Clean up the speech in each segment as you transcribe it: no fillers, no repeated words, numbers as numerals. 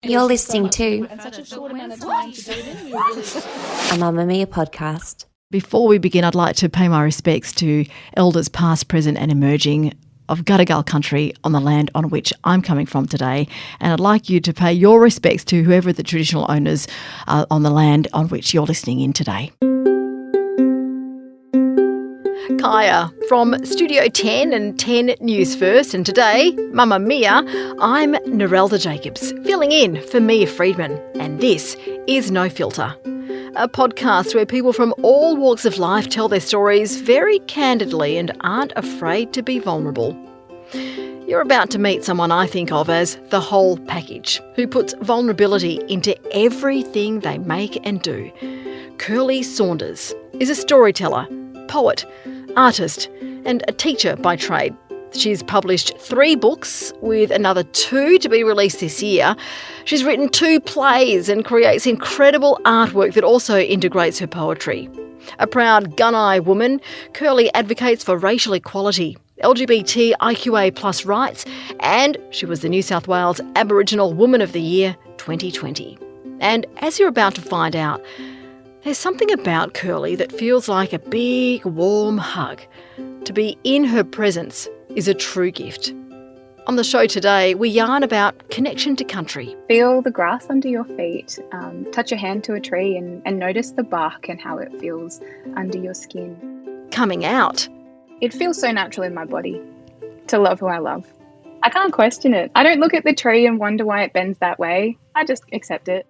You're listening to and such a short amount of time to do it in. We were really a Mamamia podcast. Before we begin, I'd like to pay my respects to elders past, present and emerging of Gadigal country on the land on which I'm coming from today, and I'd like you to pay your respects to whoever the traditional owners are on the land on which you're listening in today. Kaya from Studio 10 and 10 News First, and today, Mamamia, I'm Narelda Jacobs, filling in for Mia Friedman, and this is No Filter, a podcast where people from all walks of life tell their stories very candidly and aren't afraid to be vulnerable. You're about to meet someone I think of as the whole package, who puts vulnerability into everything they make and do. Kirli Saunders is a storyteller, poet, artist and a teacher by trade. She's published 3 books, with another 2 to be released this year. She's written 2 plays and creates incredible artwork that also integrates her poetry. A proud Gunai woman, Kirli advocates for racial equality, LGBTIQA plus rights, and she was the New South Wales Aboriginal Woman of the Year 2020. And as you're about to find out, there's something about Kirli that feels like a big, warm hug. To be in her presence is a true gift. On the show today, we yarn about connection to country. Feel the grass under your feet, touch your hand to a tree and notice the bark and how it feels under your skin. Coming out. It feels so natural in my body to love who I love. I can't question it. I don't look at the tree and wonder why it bends that way. I just accept it.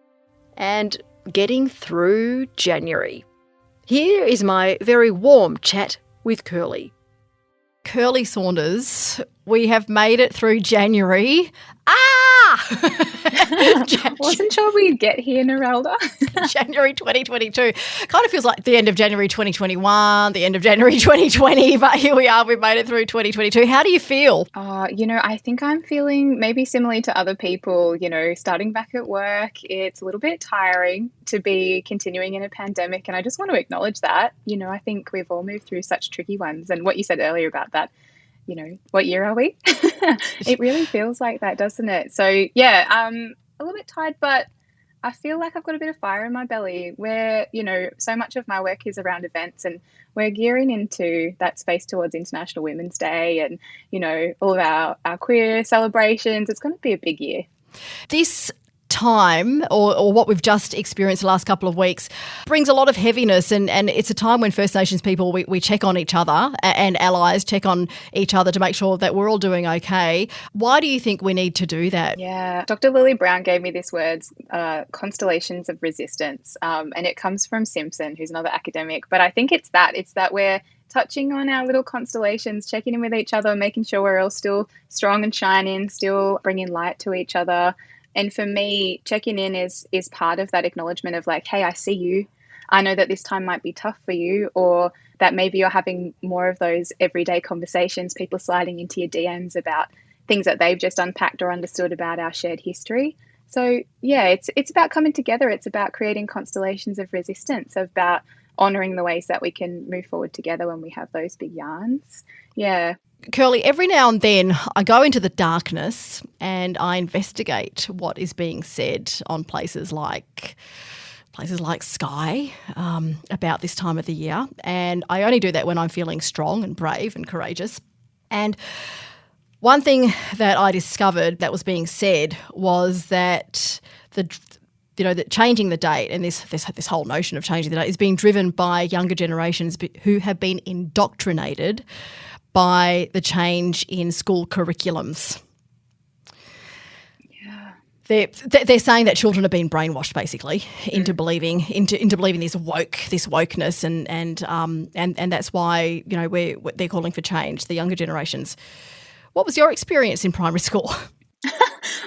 And getting through January. Here is my very warm chat with Kirli. Kirli Saunders, we have made it through January. Wasn't sure we'd get here, Narelda. January 2022. Kind of feels like the end of January 2021, the end of January 2020, but here we are, we've made it through 2022. How do you feel? I think I'm feeling maybe similarly to other people, starting back at work. It's a little bit tiring to be continuing in a pandemic, and I just want to acknowledge that. I think we've all moved through such tricky ones, and what you said earlier about that, what year are we? It really feels like that, doesn't it? So, yeah, a little bit tired, but I feel like I've got a bit of fire in my belly where, so much of my work is around events, and we're gearing into that space towards International Women's Day and, all of our queer celebrations. It's going to be a big year. This time or what we've just experienced the last couple of weeks brings a lot of heaviness, and it's a time when First Nations people, we check on each other, and allies check on each other to make sure that we're all doing okay. Why do you think we need to do that? Yeah, Dr. Lily Brown gave me these words, constellations of resistance, and it comes from Simpson, who's another academic, but I think it's that we're touching on our little constellations, checking in with each other, making sure we're all still strong and shining, still bringing light to each other. And for me, checking in is part of that acknowledgement of like, hey, I see you. I know that this time might be tough for you, or that maybe you're having more of those everyday conversations, people sliding into your DMs about things that they've just unpacked or understood about our shared history. So, yeah, it's about coming together. It's about creating constellations of resistance, about honouring the ways that we can move forward together when we have those big yarns. Yeah. Kirli, every now and then I go into the darkness and I investigate what is being said on places like Sky about this time of the year, and I only do that when I'm feeling strong and brave and courageous. And one thing that I discovered that was being said was that that changing the date, and this whole notion of changing the date is being driven by younger generations who have been indoctrinated by the change in school curriculums. Yeah, they're saying that children have been brainwashed basically into believing this wokeness, and that's why they're calling for change. The younger generations. What was your experience in primary school?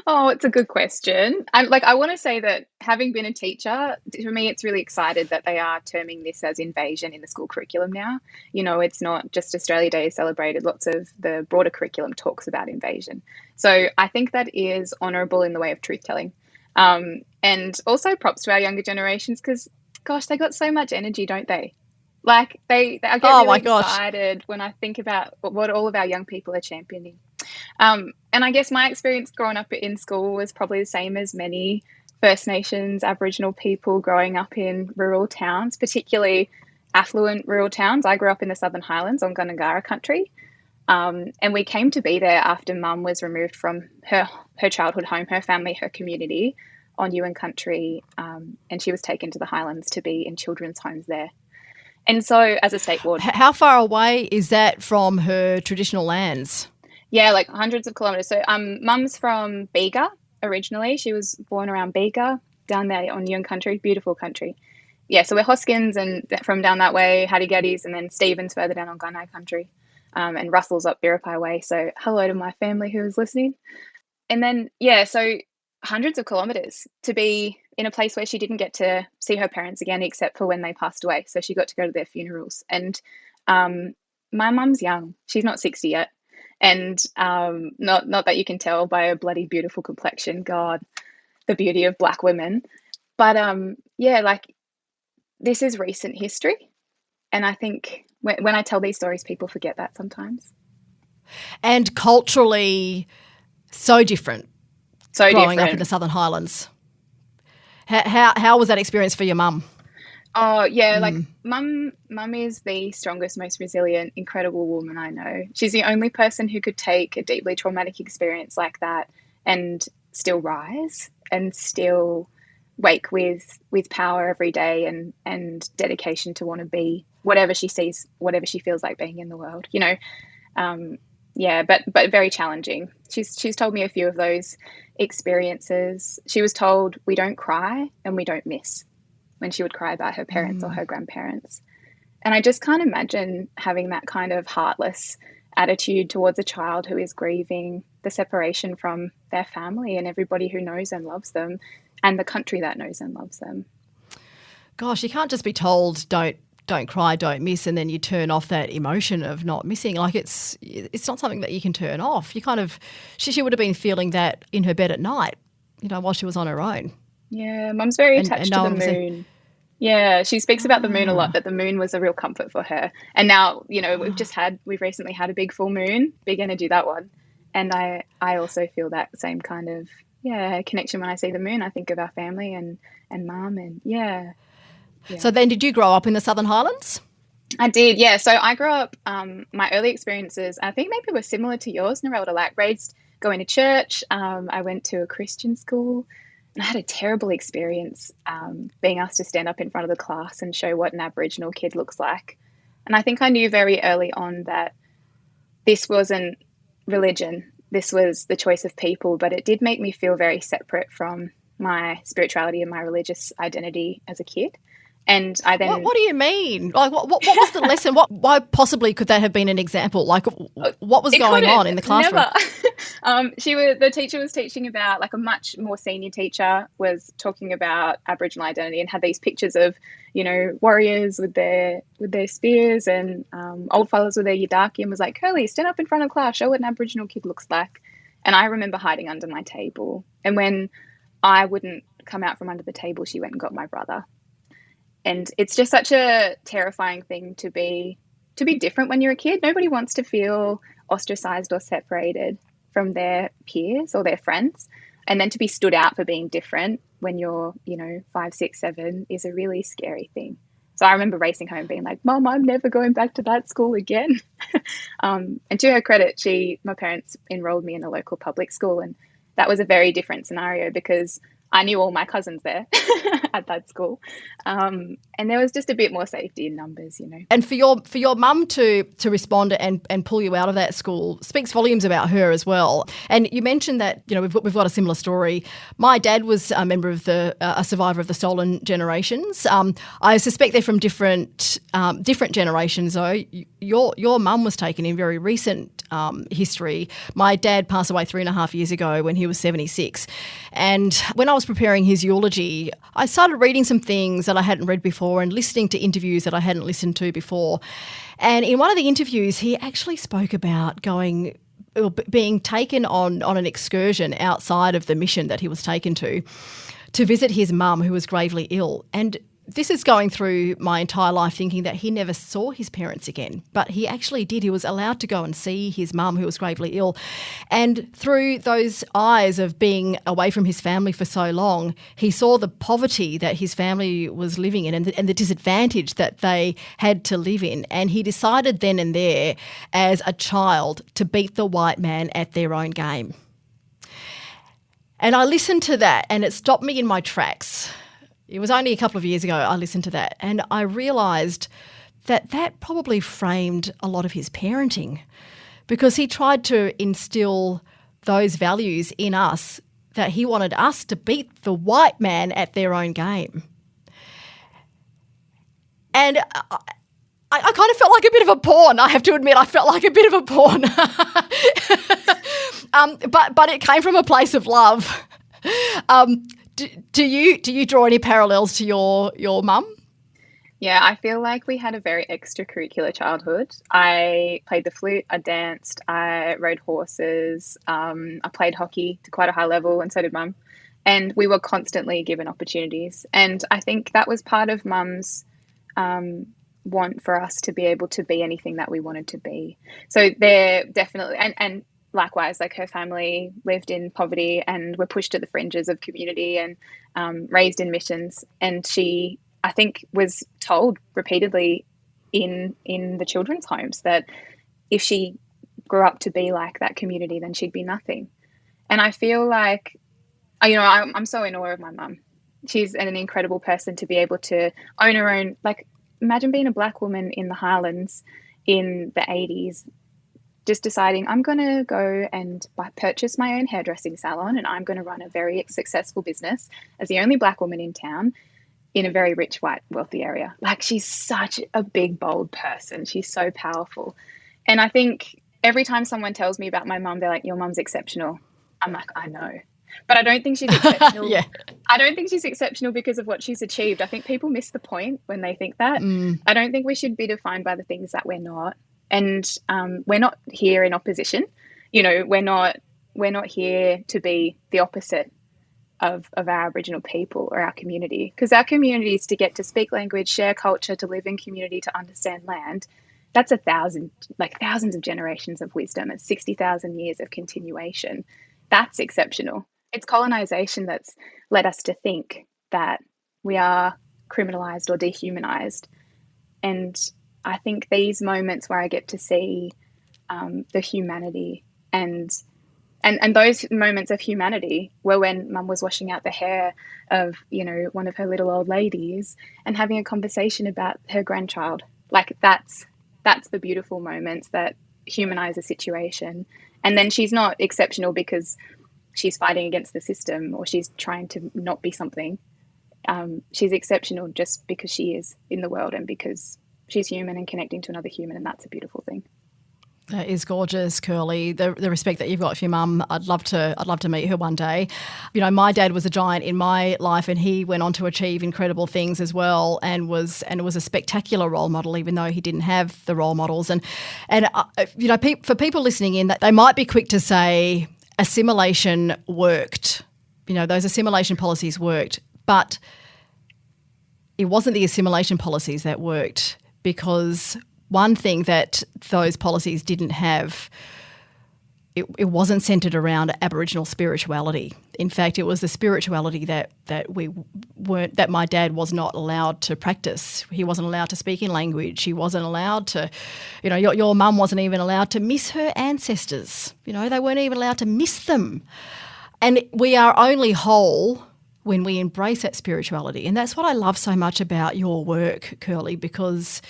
Oh, it's a good question. I want to say that having been a teacher, for me, it's really excited that they are terming this as invasion in the school curriculum now. It's not just Australia Day is celebrated. Lots of the broader curriculum talks about invasion. So I think that is honourable in the way of truth-telling. And also props to our younger generations because, gosh, they got so much energy, don't they? Like I get Oh really my gosh. excited when I think about what all of our young people are championing. And I guess my experience growing up in school was probably the same as many First Nations, Aboriginal people growing up in rural towns, particularly affluent rural towns. I grew up in the Southern Highlands on Gunai country. And we came to be there after Mum was removed from her childhood home, her family, her community on Yuin country. And she was taken to the Highlands to be in children's homes there. And so as a state ward. How far away is that from her traditional lands? Yeah, like hundreds of kilometres. So Mum's from Bega originally. She was born around Bega down there on Yuin country, beautiful country. Yeah, so we're Hoskins and from down that way, Hadigadis, and then Stevens further down on Gunai country. And Russell's up Biripi way. So hello to my family who is listening. And then, yeah, so hundreds of kilometres to be in a place where she didn't get to see her parents again except for when they passed away. So she got to go to their funerals. And my mum's young. She's not 60 yet. And not that you can tell by her bloody beautiful complexion. God, the beauty of Black women. But yeah, like this is recent history. And I think when I tell these stories, people forget that sometimes. And culturally, so different. So growing different. up in the Southern Highlands. How was that experience for your mum? Oh yeah, like mum is the strongest, most resilient, incredible woman I know. She's the only person who could take a deeply traumatic experience like that and still rise and still wake with power every day and dedication to want to be whatever she sees, whatever she feels like being in the world, you know. Yeah, but very challenging. She's told me a few of those experiences. She was told we don't cry and we don't miss when she would cry about her parents or her grandparents. And I just can't imagine having that kind of heartless attitude towards a child who is grieving the separation from their family and everybody who knows and loves them and the country that knows and loves them. Gosh, you can't just be told don't cry, don't miss, and then you turn off that emotion of not missing. Like it's not something that you can turn off. You kind of she would have been feeling that in her bed at night, you know, while she was on her own. Yeah, Mum's very attached to the moon. Yeah, she speaks about the moon a lot, that the moon was a real comfort for her. And now, you know, we've recently had a big full moon, big energy, that one. And I also feel that same kind of, connection when I see the moon. I think of our family and Mum and yeah. So then did you grow up in the Southern Highlands? I did, yeah. So I grew up, my early experiences, I think maybe were similar to yours, Narelda, like raised going to church. I went to a Christian school. And I had a terrible experience being asked to stand up in front of the class and show what an Aboriginal kid looks like. And I think I knew very early on that this wasn't religion. This was the choice of people, but it did make me feel very separate from my spirituality and my religious identity as a kid. And I then... What do you mean? Like, what was the lesson? Why possibly could that have been an example? Like, what was going on in the classroom? Never. The teacher was teaching about, like a much more senior teacher was talking about Aboriginal identity and had these pictures of, you know, warriors with their spears and old fellas with their yidaki and was like, Kirli, stand up in front of class, show what an Aboriginal kid looks like. And I remember hiding under my table. And when I wouldn't come out from under the table, she went and got my brother. And it's just such a terrifying thing to be different when you're a kid. Nobody wants to feel ostracized or separated from their peers or their friends. And then to be stood out for being different when you're, 5, 6, 7 is a really scary thing. So I remember racing home being like, Mom, I'm never going back to that school again. And to her credit, my parents enrolled me in a local public school. And that was a very different scenario because I knew all my cousins there at that school. And there was just a bit more safety in numbers, And for your mum to respond and pull you out of that school speaks volumes about her as well. And you mentioned that, we've got a similar story. My dad was a member of a survivor of the stolen generations. I suspect they're from different generations though. Your mum was taken in very recent history. My dad passed away 3.5 years ago when he was 76. And when I was preparing his eulogy, I started reading some things that I hadn't read before and listening to interviews that I hadn't listened to before. And in one of the interviews, he actually spoke about being taken on an excursion outside of the mission that he was taken to visit his mum who was gravely ill. And this is going through my entire life thinking that he never saw his parents again, but he actually did. He was allowed to go and see his mum, who was gravely ill. And through those eyes of being away from his family for so long, he saw the poverty that his family was living in and the disadvantage that they had to live in. And he decided then and there as a child to beat the white man at their own game. And I listened to that and it stopped me in my tracks. It was only a couple of years ago I listened to that, and I realised that that probably framed a lot of his parenting, because he tried to instill those values in us, that he wanted us to beat the white man at their own game. And I kind of felt like a bit of a pawn. I have to admit, I felt like a bit of a pawn. But it came from a place of love. Do you draw any parallels to your mum? Yeah, I feel like we had a very extracurricular childhood. I played the flute, I danced, I rode horses, I played hockey to quite a high level, and so did Mum. And we were constantly given opportunities. And I think that was part of Mum's want for us to be able to be anything that we wanted to be. So there definitely, and likewise, like her family lived in poverty and were pushed to the fringes of community and raised in missions. And she, I think, was told repeatedly in the children's homes that if she grew up to be like that community, then she'd be nothing. And I feel like, I'm so in awe of my mum. She's an incredible person to be able to own her own. Like, imagine being a Black woman in the Highlands in the 80s, just deciding I'm going to go and purchase my own hairdressing salon, and I'm going to run a very successful business as the only Black woman in town in a very rich, white, wealthy area. Like, she's such a big, bold person. She's so powerful. And I think every time someone tells me about my mum, they're like, your mum's exceptional. I'm like, I know. But I don't think she's exceptional. Yeah. I don't think she's exceptional because of what she's achieved. I think people miss the point when they think that. I don't think we should be defined by the things that we're not. And we're not here in opposition. We're not here to be the opposite of our Aboriginal people or our community, because our community is to get to speak language, share culture, to live in community, to understand land. That's thousands of generations of wisdom. It's 60,000 years of continuation. That's exceptional. It's colonization that's led us to think that we are criminalized or dehumanized. And I think these moments where I get to see the humanity and those moments of humanity were when Mum was washing out the hair of, one of her little old ladies and having a conversation about her grandchild. Like, that's the beautiful moments that humanize a situation. And then she's not exceptional because she's fighting against the system or she's trying to not be something. She's exceptional just because she is in the world and because she's human and connecting to another human, and that's a beautiful thing. That is gorgeous, Kirli. The respect that you've got for your mum, I'd love to meet her one day. My dad was a giant in my life, and he went on to achieve incredible things as well, and was a spectacular role model, even though he didn't have the role models. And for people listening in, that they might be quick to say assimilation worked. Those assimilation policies worked, but it wasn't the assimilation policies that worked, because one thing that those policies didn't have, it wasn't centred around Aboriginal spirituality. In fact, it was the spirituality that my dad was not allowed to practice. He wasn't allowed to speak in language. He wasn't allowed to, your mum wasn't even allowed to miss her ancestors. They weren't even allowed to miss them. And we are only whole when we embrace that spirituality. And that's what I love so much about your work, Kirli, because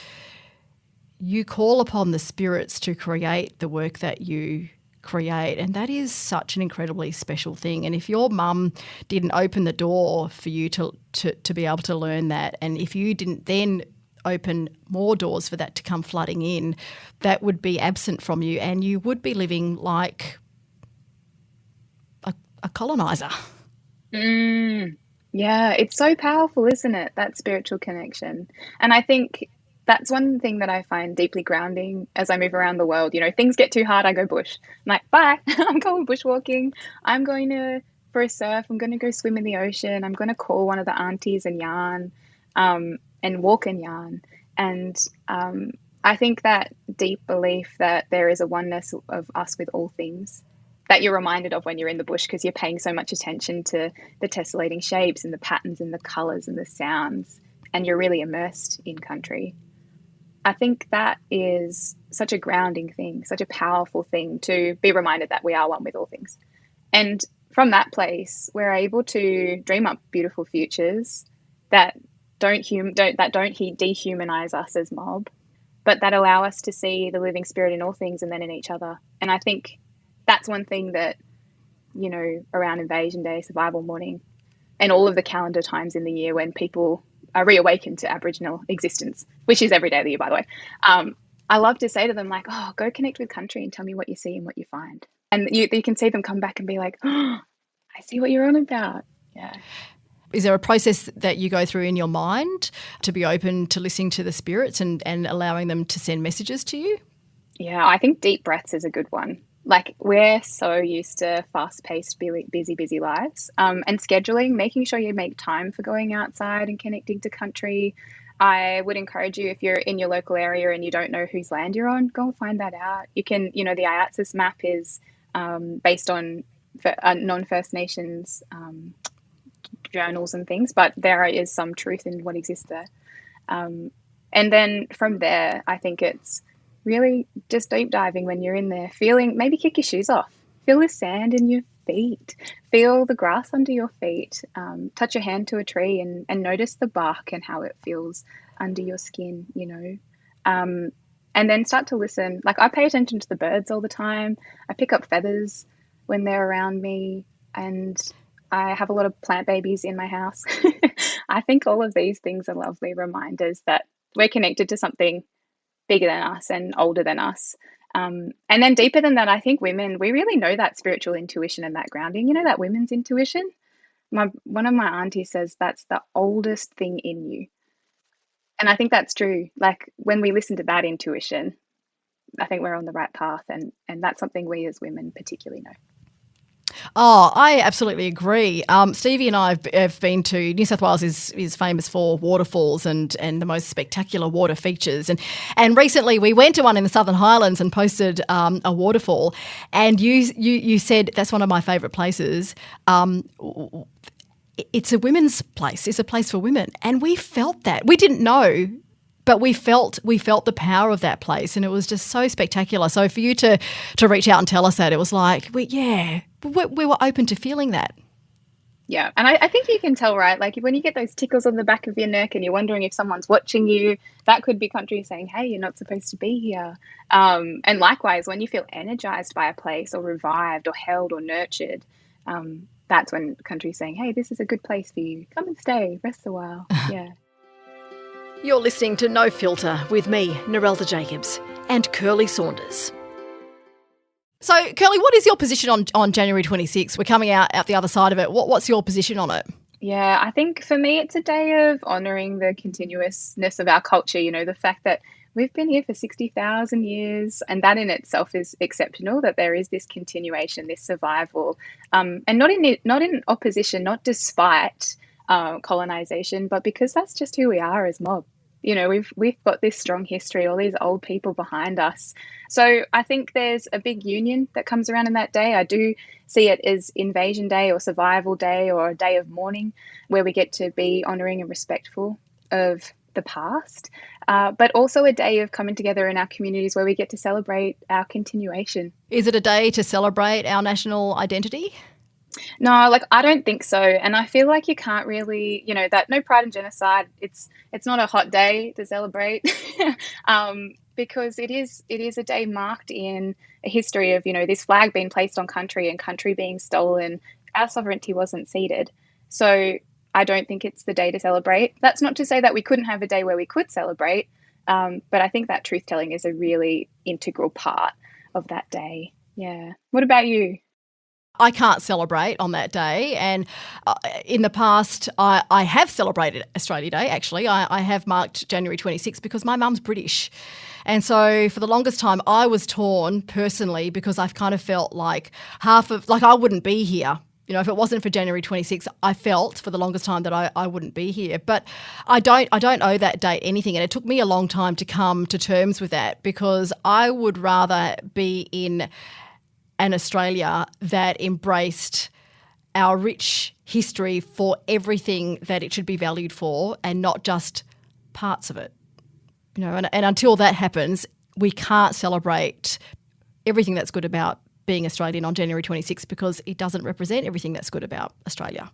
you call upon the spirits to create the work that you create, and that is such an incredibly special thing. And if your mum didn't open the door for you to be able to learn that, and if you didn't then open more doors for that to come flooding in, that would be absent from you, and you would be living like a colonizer. Yeah, it's so powerful, isn't it? That spiritual connection. And I think that's one thing that I find deeply grounding as I move around the world. Things get too hard, I go bush. I'm like, bye, I'm going bushwalking. I'm going for a surf. I'm going to go swim in the ocean. I'm going to call one of the aunties and yarn. and walk and yarn. And I think that deep belief that there is a oneness of us with all things that you're reminded of when you're in the bush, because you're paying so much attention to the tessellating shapes and the patterns and the colours and the sounds, and you're really immersed in country. I think that is such a grounding thing, such a powerful thing, to be reminded that we are one with all things. And from that place, we're able to dream up beautiful futures that don't dehumanize us as mob, but that allow us to see the living spirit in all things and then in each other. And I think that's one thing that, you know, around Invasion Day, Survival Morning, and all of the calendar times in the year when people are reawakened to Aboriginal existence, which is every day of the year, by the way, I love to say to them, like, oh, go connect with country and tell me what you see and what you find. And you can see them come back and be like, oh, I see what you're on about. Yeah. Is there a process that you go through in your mind to be open to listening to the spirits and allowing them to send messages to you? Yeah, I think deep breaths is a good one. Like, we're so used to fast-paced, busy lives, and scheduling, making sure you make time for going outside and connecting to country. I would encourage you, if you're in your local area and you don't know whose land you're on, go and find that out. You can, you know, the IATSIS map is based on non-First Nations journals and things, but there is some truth in what exists there. And then from there, I think it's really just deep diving when you're in there, feeling, maybe kick your shoes off, feel the sand in your feet, feel the grass under your feet, touch your hand to a tree and notice the bark and how it feels under your skin, you know. And then start to listen. Like, I pay attention to the birds all the time. I pick up feathers when they're around me, and I have a lot of plant babies in my house. I think all of these things are lovely reminders that we're connected to something bigger than us and older than us. And then deeper than that, I think women, we really know that spiritual intuition and that grounding, you know, that women's intuition. One of my aunties says that's the oldest thing in you. And I think that's true. Like, when we listen to that intuition, I think we're on the right path. And that's something we as women particularly know. Oh, I absolutely agree. Stevie and I have been to, New South Wales is famous for waterfalls and the most spectacular water features. And recently we went to one in the Southern Highlands and posted a waterfall. And you said that's one of my favourite places. It's a women's place. It's a place for women. And we felt that. We didn't know, but we felt the power of that place, and it was just so spectacular. So for you to reach out and tell us that, it was like, we were open to feeling that. Yeah, and I think you can tell, right? Like, when you get those tickles on the back of your neck and you're wondering if someone's watching you, that could be country saying, hey, you're not supposed to be here. And likewise, when you feel energized by a place or revived or held or nurtured, that's when country's saying, hey, this is a good place for you. Come and stay, rest a while. Yeah. You're listening to No Filter with me, Narelda Jacobs, and Kirli Saunders. So, Kirli, what is your position on January 26th? We're coming out the other side of it. What's your position on it? Yeah, I think for me it's a day of honouring the continuousness of our culture, you know, the fact that we've been here for 60,000 years, and that in itself is exceptional, that there is this continuation, this survival, and not in opposition, not despite colonisation, but because that's just who we are as mob. You know, we've got this strong history, all these old people behind us. So I think there's a big union that comes around in that day. I do see it as Invasion Day or Survival Day or a day of mourning where we get to be honouring and respectful of the past, but also a day of coming together in our communities where we get to celebrate our continuation. Is it a day to celebrate our national identity? No, like, I don't think so. And I feel like you can't really, you know, that no pride in genocide, it's not a hot day to celebrate because it is a day marked in a history of, you know, this flag being placed on country and country being stolen. Our sovereignty wasn't ceded. So I don't think it's the day to celebrate. That's not to say that we couldn't have a day where we could celebrate, but I think that truth-telling is a really integral part of that day. Yeah. What about you? I can't celebrate on that day, and in the past I have celebrated Australia Day, actually. I have marked January 26th because my mum's British. And so for the longest time I was torn personally because I've kind of felt like I wouldn't be here You know, if it wasn't for January 26, I felt for the longest time that I wouldn't be here. But I don't owe that date anything. And it took me a long time to come to terms with that, because I would rather be in an Australia that embraced our rich history for everything that it should be valued for, and not just parts of it. You know, and until that happens, we can't celebrate everything that's good about being Australian on January 26, because it doesn't represent everything that's good about Australia.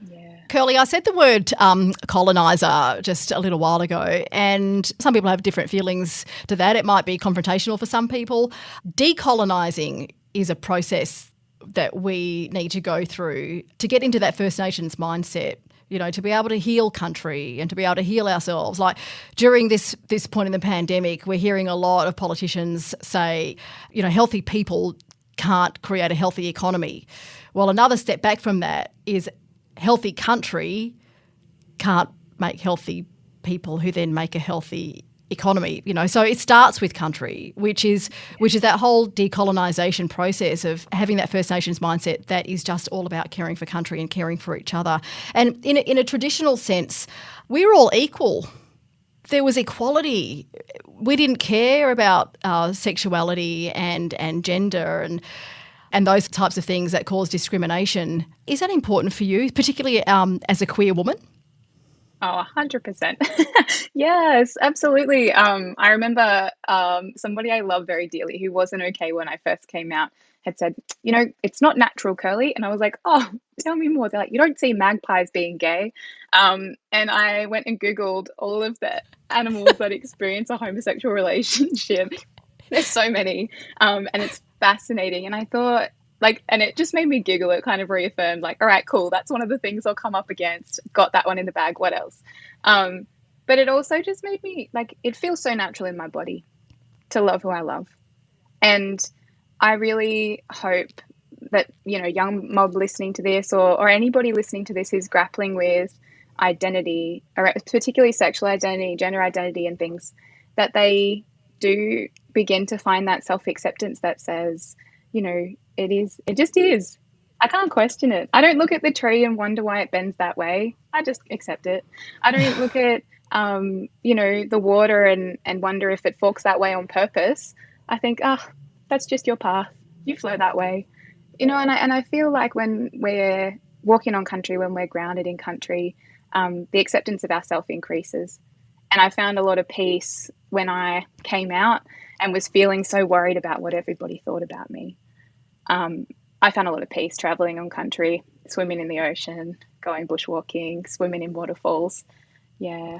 Yeah. Kirli, I said the word coloniser just a little while ago, and some people have different feelings to that. It might be confrontational for some people. Decolonising is a process that we need to go through to get into that First Nations mindset, you know, to be able to heal country and to be able to heal ourselves. Like during this point in the pandemic, we're hearing a lot of politicians say, you know, healthy people can't create a healthy economy. Well, another step back from that is healthy country can't make healthy people who then make a healthy economy, you know. So it starts with country, which is that whole decolonisation process of having that First Nations mindset that is just all about caring for country and caring for each other. And in a traditional sense, we were all equal. There was equality. We didn't care about sexuality and gender and those types of things that cause discrimination. Is that important for you, particularly as a queer woman? Oh, 100%. Yes, absolutely. I remember somebody I love very dearly who wasn't okay when I first came out had said, you know, it's not natural, Kirli. And I was like, oh, tell me more. They're like, you don't see magpies being gay. And I went and Googled all of the animals that experience a homosexual relationship. There's so many. And it's fascinating. And I thought, and it just made me giggle. It kind of reaffirmed, like, all right, cool. That's one of the things I'll come up against. Got that one in the bag. What else? But it also just made me, it feels so natural in my body to love who I love. And I really hope that, you know, young mob listening to this or anybody listening to this who's grappling with identity, or particularly sexual identity, gender identity and things, that they do begin to find that self-acceptance that says, you know, it just is. I can't question it. I don't look at the tree and wonder why it bends that way. I just accept it. I don't look at, you know, the water and wonder if it forks that way on purpose. I think, that's just your path. You flow that way. You know, and I feel like when we're walking on country, when we're grounded in country, the acceptance of ourself increases. And I found a lot of peace when I came out and was feeling so worried about what everybody thought about me. I found a lot of peace traveling on country, swimming in the ocean, going bushwalking, swimming in waterfalls. Yeah.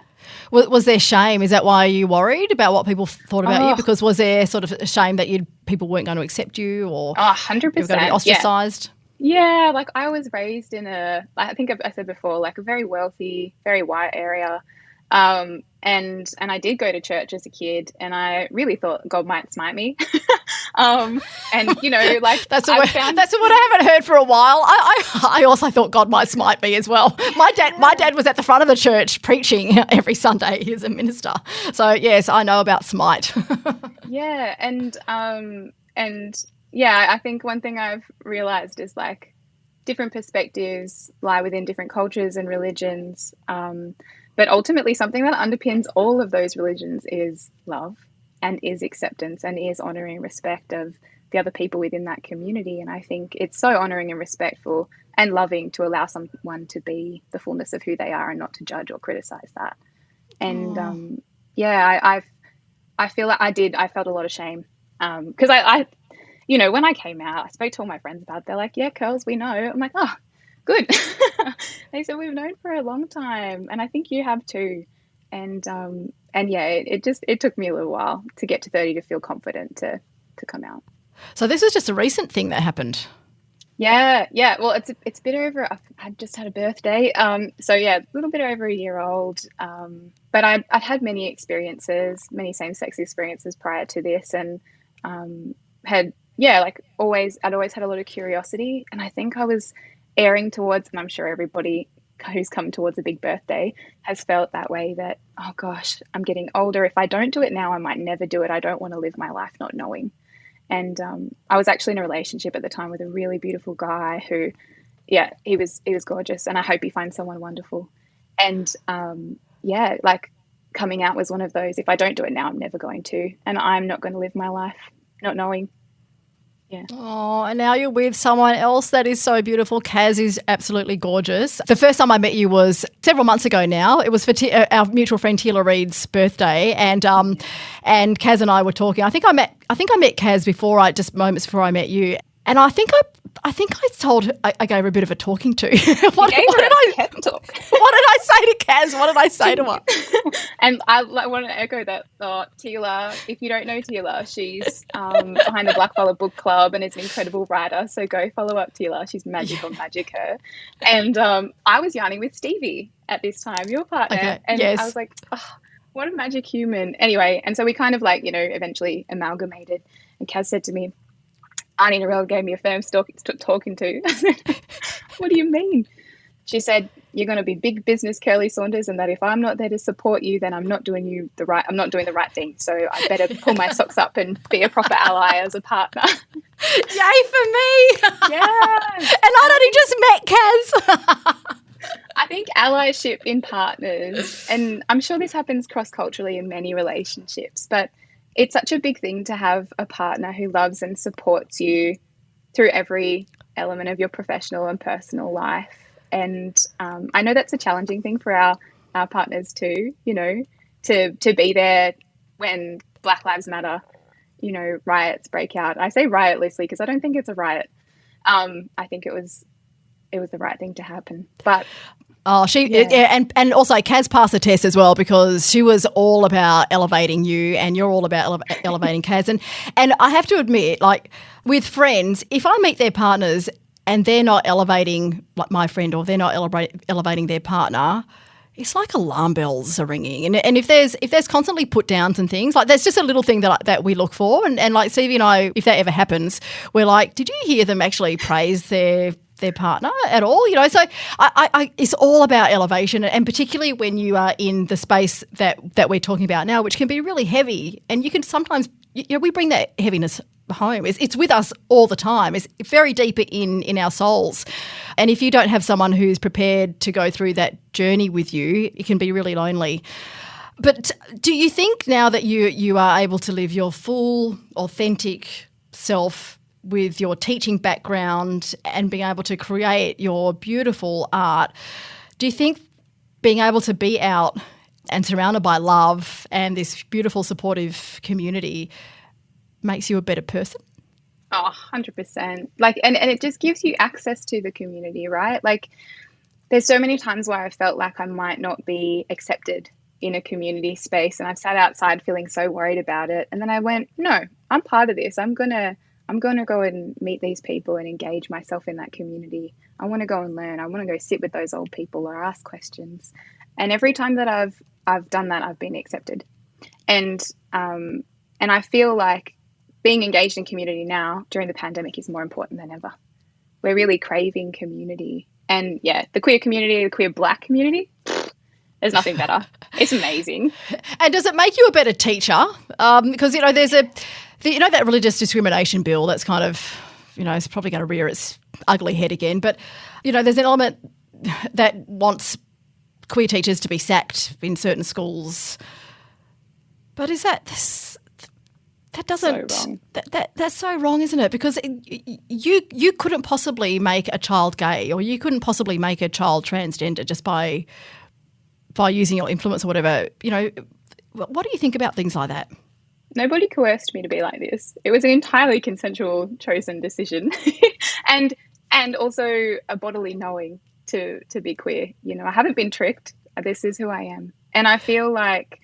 Was there shame? Is that why you worried about what people thought about you? Because was there sort of a shame that people weren't going to accept you, or 100%. You were going to be ostracised? Yeah, I was raised in I think I said before, a very wealthy, very white area. And I did go to church as a kid, and I really thought God might smite me. And you know, that's what I haven't heard for a while. I also thought God might smite me as well. My dad was at the front of the church preaching every Sunday. He was a minister, so yes, I know about smite. Yeah, and yeah, I think one thing I've realized is different perspectives lie within different cultures and religions. But ultimately, something that underpins all of those religions is love and is acceptance and is honouring and respect of the other people within that community. And I think it's so honouring and respectful and loving to allow someone to be the fullness of who they are and not to judge or criticise that. And I feel like I felt a lot of shame because I, you know, when I came out, I spoke to all my friends about it. They're like, yeah, girls, we know. I'm like, oh, good. They said we've known for a long time, and I think you have too. And yeah, it took me a little while to get to 30 to feel confident to come out. So this is just a recent thing that happened. Yeah. Well, it's a bit over. I just had a birthday. So yeah, a little bit over a year old. But I'd had many experiences, many same-sex experiences prior to this, and I'd always had a lot of curiosity, and I think I was airing towards, and I'm sure everybody who's come towards a big birthday has felt that way, that, oh gosh, I'm getting older. If I don't do it now, I might never do it. I don't want to live my life not knowing. And I was actually in a relationship at the time with a really beautiful guy who, yeah, he was gorgeous, and I hope he finds someone wonderful. And yeah, like coming out was one of those, if I don't do it now, I'm never going to, and I'm not going to live my life not knowing. Yeah. Oh, and now you're with someone else that is so beautiful. Kaz is absolutely gorgeous. The first time I met you was several months ago now. It was for our mutual friend Tila Reid's birthday, and Kaz and I were talking. I think I met Kaz just moments before I met you, and I think I gave her a bit of a talking to. What did I say to Kaz? What did I say to her? And I want to echo that thought. Tila, if you don't know Tila, she's behind the Blackfella Book Club and is an incredible writer. So go follow up Tila. She's magical, magic her. And I was yarning with Stevie at this time, your partner. Okay. And yes. I was like, oh, what a magic human. Anyway, and so we kind of like, eventually amalgamated. And Kaz said to me, Auntie Narelda gave me a firm talking to. I said, what do you mean? She said, you're going to be big business Kirli Saunders, and that if I'm not there to support you, then I'm not doing the right thing. So I better pull my socks up and be a proper ally as a partner. Yay for me. Yeah. And I'd only just met Kaz. I think allyship in partners, and I'm sure this happens cross-culturally in many relationships, but it's such a big thing to have a partner who loves and supports you through every element of your professional and personal life. And I know that's a challenging thing for our partners too, to be there when Black Lives Matter, riots break out. I say riot loosely because I don't think it's a riot. I think it was the right thing to happen. But oh, and also Kaz passed the test as well, because she was all about elevating you, and you're all about elevating Kaz. And I have to admit, like with friends, if I meet their partners and they're not elevating, like my friend, or they're not elevating their partner, it's like alarm bells are ringing. And if there's constantly put downs and things, like there's just a little thing that we look for. And like Stevie and I, if that ever happens, we're like, did you hear them actually praise their partner at all? So I it's all about elevation, and particularly when you are in the space that we're talking about now, which can be really heavy, and you can sometimes we bring that heaviness home. It's with us all the time. It's very deep in our souls, and if you don't have someone who's prepared to go through that journey with you, it can be really lonely. But do you think now that you are able to live your full authentic self with your teaching background and being able to create your beautiful art, do you think being able to be out and surrounded by love and this beautiful supportive community makes you a better person? Oh, 100%. Like, and it just gives you access to the community, right? Like, there's so many times where I felt like I might not be accepted in a community space, and I've sat outside feeling so worried about it. And then I went, no, I'm part of this. I'm gonna go and meet these people and engage myself in that community. I want to go and learn. I want to go sit with those old people or ask questions. And every time that I've done that, I've been accepted. And I feel like being engaged in community now during the pandemic is more important than ever. We're really craving community. And yeah, the queer community, the queer Black community, there's nothing better. It's amazing. And does it make you a better teacher? Because, there's that religious discrimination bill that's kind of, it's probably going to rear its ugly head again. But, there's an element that wants queer teachers to be sacked in certain schools. But is that doesn't so wrong. That's so wrong, isn't it? Because you couldn't possibly make a child gay, or you couldn't possibly make a child transgender just by using your influence or whatever. What do you think about things like that? Nobody coerced me to be like this. It was an entirely consensual chosen decision, and also a bodily knowing to be queer. I haven't been tricked. This is who I am, and I feel like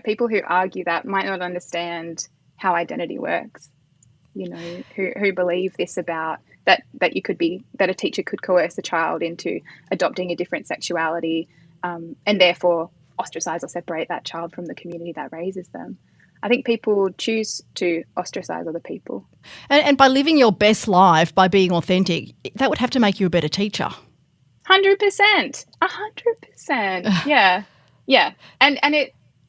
people who argue that might not understand how identity works. Who believe this about that a teacher could coerce a child into adopting a different sexuality, and therefore ostracize or separate that child from the community that raises them. I think people choose to ostracize other people. And by living your best life, by being authentic, that would have to make you a better teacher. 100%. 100%. Yeah. Yeah. And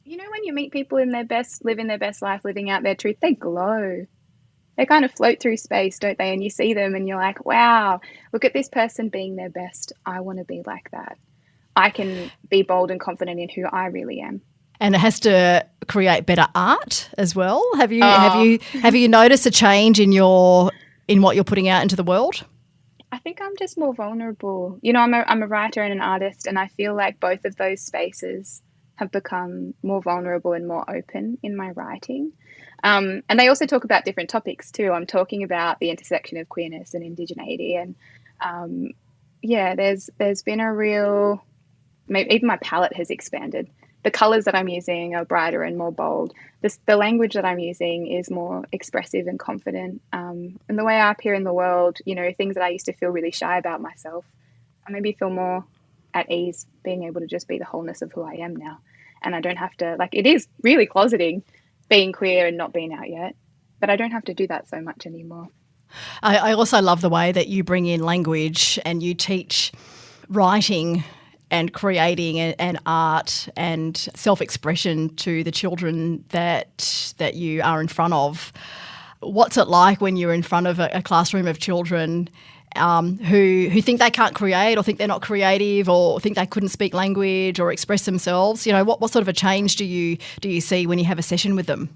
You know, when you meet people in their best, living their best life, living out their truth, they glow. They kind of float through space, don't they? And you see them and you're like, wow, look at this person being their best. I want to be like that. I can be bold and confident in who I really am. And it has to create better art as well. Have you Oh. have you noticed a change in what you're putting out into the world? I think I'm just more vulnerable. You know, I'm a writer and an artist, and I feel like both of those spaces have become more vulnerable and more open in my writing. And they also talk about different topics too. I'm talking about the intersection of queerness and indigeneity, and there's been a real, maybe even my palette has expanded. The colors that I'm using are brighter and more bold. The language that I'm using is more expressive and confident. And the way I appear in the world, you know, things that I used to feel really shy about myself, I maybe feel more at ease being able to just be the wholeness of who I am now. And I don't have to, like, it is really closeting being queer and not being out yet, but I don't have to do that so much anymore. I also love the way that you bring in language and you teach writing and creating and art and self-expression to the children that you are in front of. What's it like when you're in front of a classroom of children who think they can't create or think they're not creative or think they couldn't speak language or express themselves? You know, what sort of a change do you see when you have a session with them?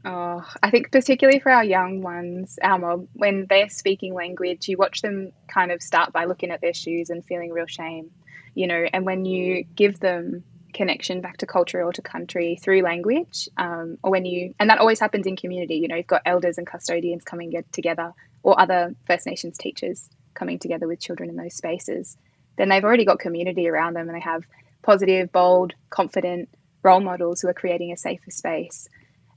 Oh, I think particularly for our young ones, our mob, when they're speaking language, you watch them kind of start by looking at their shoes and feeling real shame, you know, and when you give them connection back to culture or to country through language, and that always happens in community, you know, you've got elders and custodians coming together or other First Nations teachers coming together with children in those spaces, then they've already got community around them and they have positive, bold, confident role models who are creating a safer space.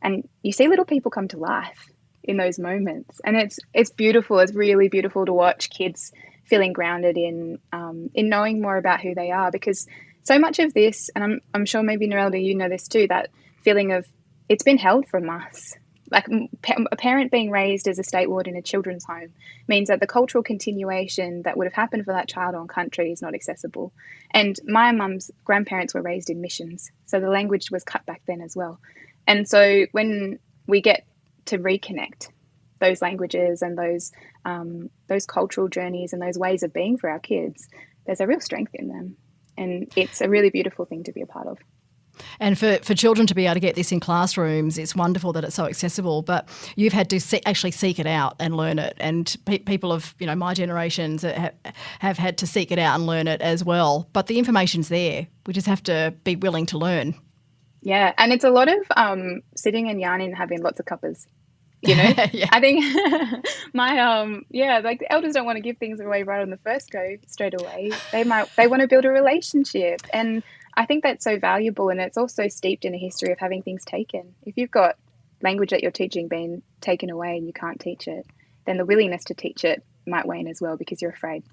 And you see little people come to life in those moments. And it's beautiful. It's really beautiful to watch kids feeling grounded in knowing more about who they are, because so much of this, and I'm sure maybe Narelda, you know this too, that feeling of it's been held from us. Like a parent being raised as a state ward in a children's home means that the cultural continuation that would have happened for that child on country is not accessible. And my mum's grandparents were raised in missions, so the language was cut back then as well. And so when we get to reconnect those languages and those cultural journeys and those ways of being for our kids, there's a real strength in them. And it's a really beautiful thing to be a part of. And for children to be able to get this in classrooms, it's wonderful that it's so accessible, but you've had to actually seek it out and learn it. And people of, you know, my generations have had to seek it out and learn it as well. But the information's there. We just have to be willing to learn. Yeah, and it's a lot of sitting and yarning and having lots of cuppas, you know. Yeah. I think like the elders don't want to give things away right on the first go straight away. They want to build a relationship, and I think that's so valuable, and it's also steeped in a history of having things taken. If you've got language that you're teaching being taken away and you can't teach it, then the willingness to teach it might wane as well because you're afraid.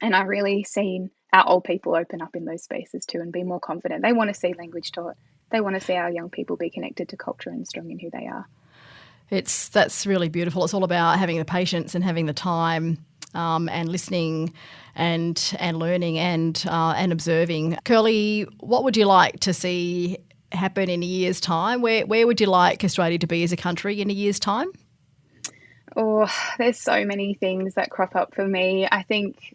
And I've really seen our old people open up in those spaces too and be more confident. They want to see language taught. They want to see our young people be connected to culture and strong in who they are. That's really beautiful. It's all about having the patience and having the time and listening and learning and observing. Kirli, what would you like to see happen in a year's time? Where would you like Australia to be as a country in a year's time? Oh, there's so many things that crop up for me. I think,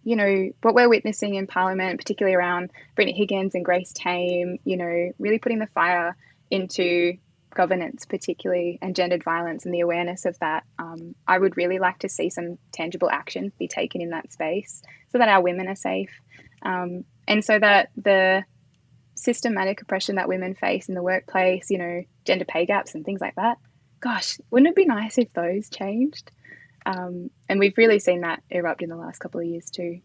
you know, what we're witnessing in Parliament, particularly around Brittany Higgins and Grace Tame, you know, really putting the fire into governance, particularly, and gendered violence and the awareness of that. I would really like to see some tangible action be taken in that space so that our women are safe, and so that the systematic oppression that women face in the workplace, you know, gender pay gaps and things like that, gosh, wouldn't it be nice if those changed? And we've really seen that erupt in the last couple of years too.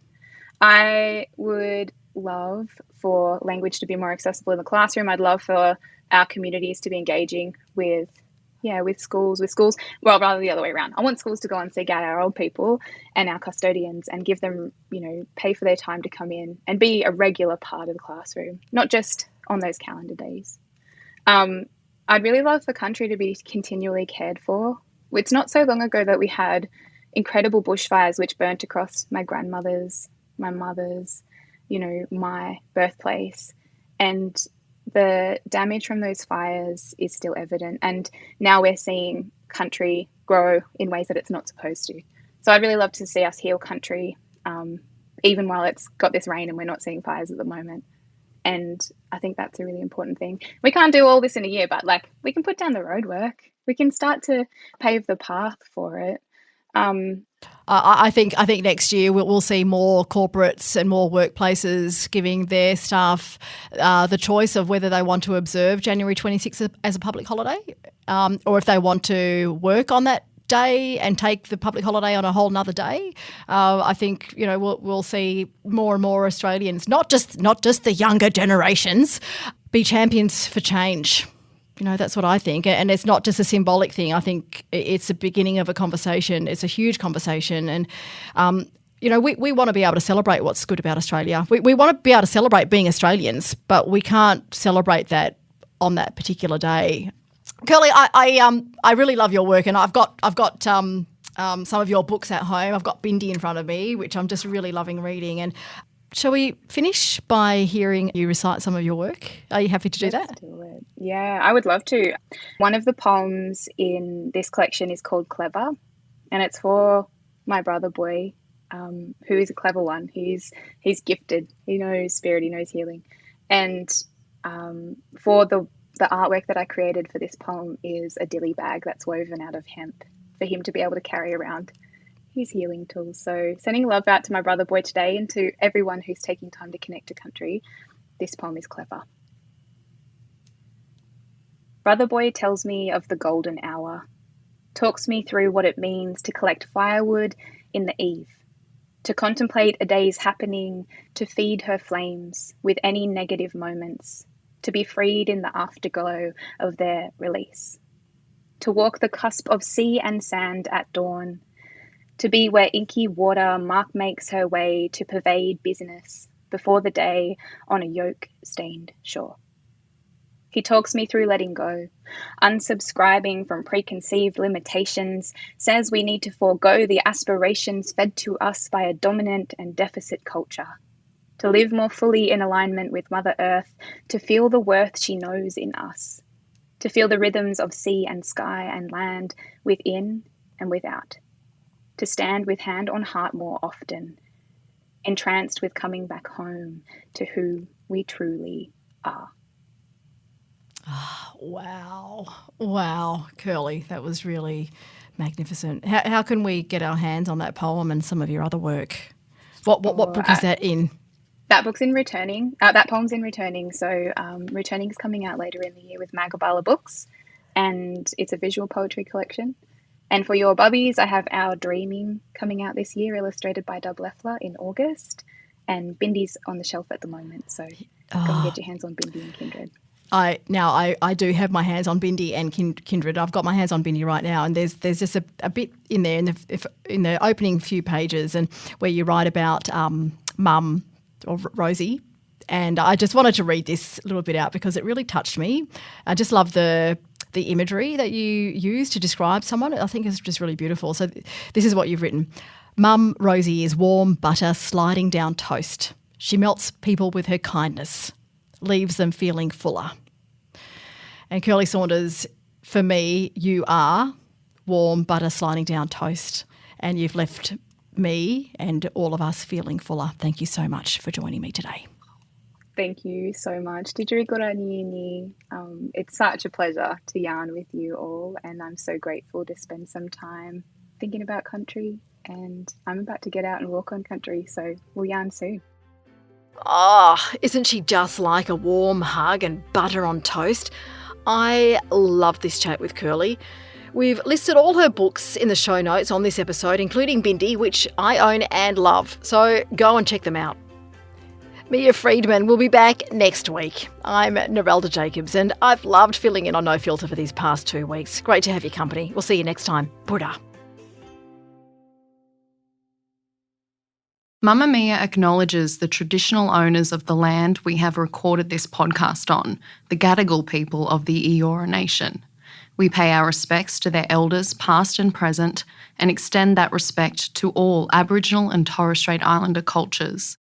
I would love for language to be more accessible in the classroom. I'd love for our communities to be engaging with schools. Well, rather the other way around. I want schools to go and seek out our old people and our custodians and give them, you know, pay for their time to come in and be a regular part of the classroom, not just on those calendar days. I'd really love the country to be continually cared for. It's not so long ago that we had incredible bushfires which burnt across my grandmother's, my mother's, you know, my birthplace. And the damage from those fires is still evident. And now we're seeing country grow in ways that it's not supposed to. So I'd really love to see us heal country, even while it's got this rain and we're not seeing fires at the moment. And I think that's a really important thing. We can't do all this in a year, but like we can put down the road work. We can start to pave the path for it. I think next year we'll see more corporates and more workplaces giving their staff the choice of whether they want to observe January 26th as a public holiday, or if they want to work on that day and take the public holiday on a whole nother day. I think we'll see more and more Australians, not just the younger generations, be champions for change. That's what I think. And it's not just a symbolic thing. I think it's the beginning of a conversation. It's a huge conversation. And, we want to be able to celebrate what's good about Australia. We want to be able to celebrate being Australians, but we can't celebrate that on that particular day. Kirli, I really love your work, and I've got some of your books at home. I've got Bindi in front of me, which I'm just really loving reading. And shall we finish by hearing you recite some of your work? Are you happy to do that? Let's do it. Yeah, I would love to. One of the poems in this collection is called Clever, and it's for my brother boy, who is a clever one. He's gifted. He knows spirit. He knows healing. And for the artwork that I created for this poem is a dilly bag that's woven out of hemp for him to be able to carry around his healing tools. So sending love out to my brother boy today and to everyone who's taking time to connect to country. This poem is Clever. Brother boy tells me of the golden hour, talks me through what it means to collect firewood in the eve, to contemplate a day's happening, to feed her flames with any negative moments, to be freed in the afterglow of their release, to walk the cusp of sea and sand at dawn, to be where inky water Mark makes her way to pervade business before the day on a yolk-stained shore. He talks me through letting go, unsubscribing from preconceived limitations, says we need to forego the aspirations fed to us by a dominant and deficit culture, to live more fully in alignment with Mother Earth, to feel the worth she knows in us, to feel the rhythms of sea and sky and land within and without, to stand with hand on heart more often, entranced with coming back home to who we truly are. Wow, Kirli, that was really magnificent. How can we get our hands on that poem and some of your other work? What book is that in? That book's in Returning. That poem's in Returning. So Returning is coming out later in the year with Magabala Books, and it's a visual poetry collection. And for your bubbies, I have Our Dreaming coming out this year, illustrated by Dub Leffler in August, and Bindi's on the shelf at the moment. So go and get your hands on Bindi and Kindred. I do have my hands on Bindi and Kindred. I've got my hands on Bindi right now, and there's just a bit in there in the opening few pages, and where you write about Mum or Rosie, and I just wanted to read this little bit out because it really touched me. I just love the imagery that you use to describe someone. I think it's just really beautiful. So this is what you've written. Mum Rosie is warm butter sliding down toast. She melts people with her kindness, leaves them feeling fuller. And Kirli Saunders, for me, you are warm butter sliding down toast, and you've left me and all of us feeling fuller. Thank you so much for joining me today. Thank you so much. It's such a pleasure to yarn with you all, and I'm so grateful to spend some time thinking about country, and I'm about to get out and walk on country, so we'll yarn soon. Oh, isn't she just like a warm hug and butter on toast? I love this chat with Kirli. We've listed all her books in the show notes on this episode, including Bindi, which I own and love, so go and check them out. Mia Freedman will be back next week. I'm Narelda Jacobs, and I've loved filling in on No Filter for these past 2 weeks. Great to have your company. We'll see you next time. Buddha. Mamamia acknowledges the traditional owners of the land we have recorded this podcast on, the Gadigal people of the Eora Nation. We pay our respects to their elders, past and present, and extend that respect to all Aboriginal and Torres Strait Islander cultures.